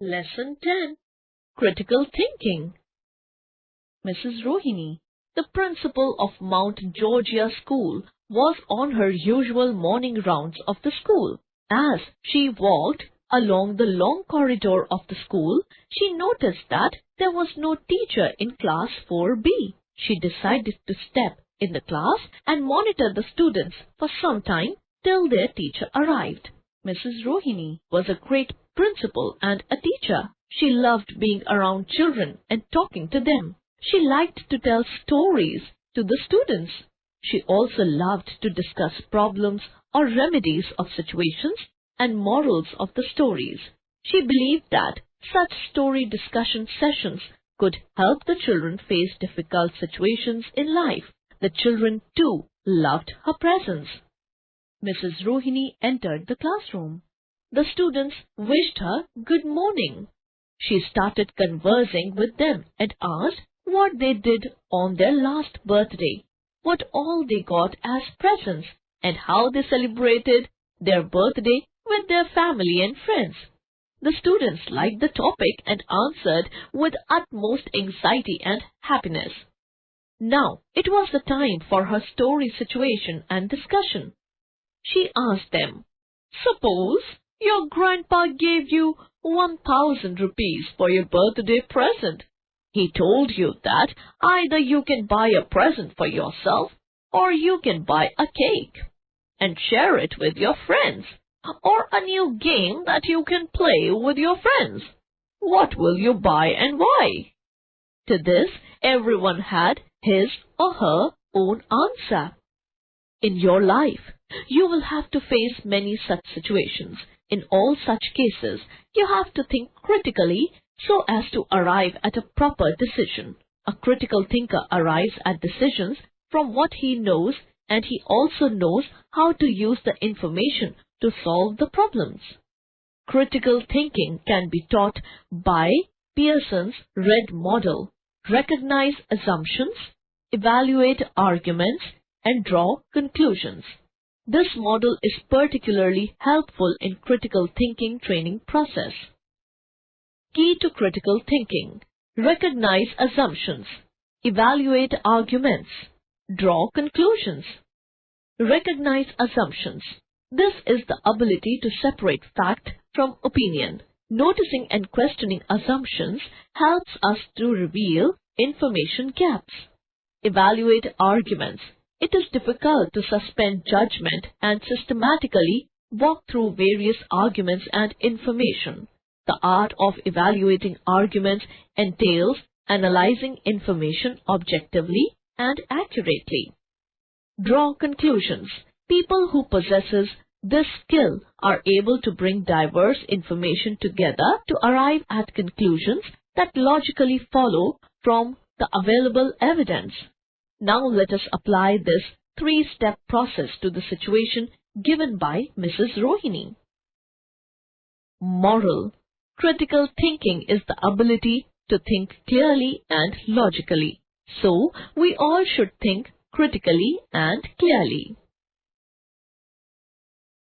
Lesson 10. Critical Thinking. Mrs. Rohini, the principal of Mount Georgia School, was on her usual morning rounds of the school. As she walked along the long corridor of the school, she noticed that there was no teacher in class 4B. She decided to step in the class and monitor the students for some time till their teacher arrived. Mrs. Rohini was a great principal and a teacher. She loved being around children and talking to them. She liked to tell stories to the students. She also loved to discuss problems or remedies of situations and morals of the stories. She believed that such story discussion sessions could help the children face difficult situations in life. The children too loved her presence. Mrs. Rohini entered the classroom. The students wished her good morning. She started conversing with them and asked what they did on their last birthday, what all they got as presents, and how they celebrated their birthday with their family and friends. The students liked the topic and answered with utmost anxiety and happiness. Now it was the time for her story situation and discussion. She asked them, "Suppose your grandpa gave you 1,000 rupees for your birthday present. He told you that either you can buy a present for yourself or you can buy a cake and share it with your friends, or a new game that you can play with your friends. What will you buy and why?" To this, everyone had his or her own answer. In your life, you will have to face many such situations. In all such cases, you have to think critically so as to arrive at a proper decision. A critical thinker arrives at decisions from what he knows, and he also knows how to use the information to solve the problems. Critical thinking can be taught by Pearson's red model. Recognize assumptions, evaluate arguments, and draw conclusions. This model is particularly helpful in critical thinking training process. Key to critical thinking: recognize assumptions, evaluate arguments, draw conclusions. Recognize assumptions. This is the ability to separate fact from opinion. Noticing and questioning assumptions helps us to reveal information gaps. Evaluate arguments. It is difficult to suspend judgment and systematically walk through various arguments and information. The art of evaluating arguments entails analyzing information objectively and accurately. Draw conclusions. People who possess this skill are able to bring diverse information together to arrive at conclusions that logically follow from the available evidence. Now let us apply this three-step process to the situation given by Mrs. Rohini. Moral: critical thinking is the ability to think clearly and logically. So, we all should think critically and clearly.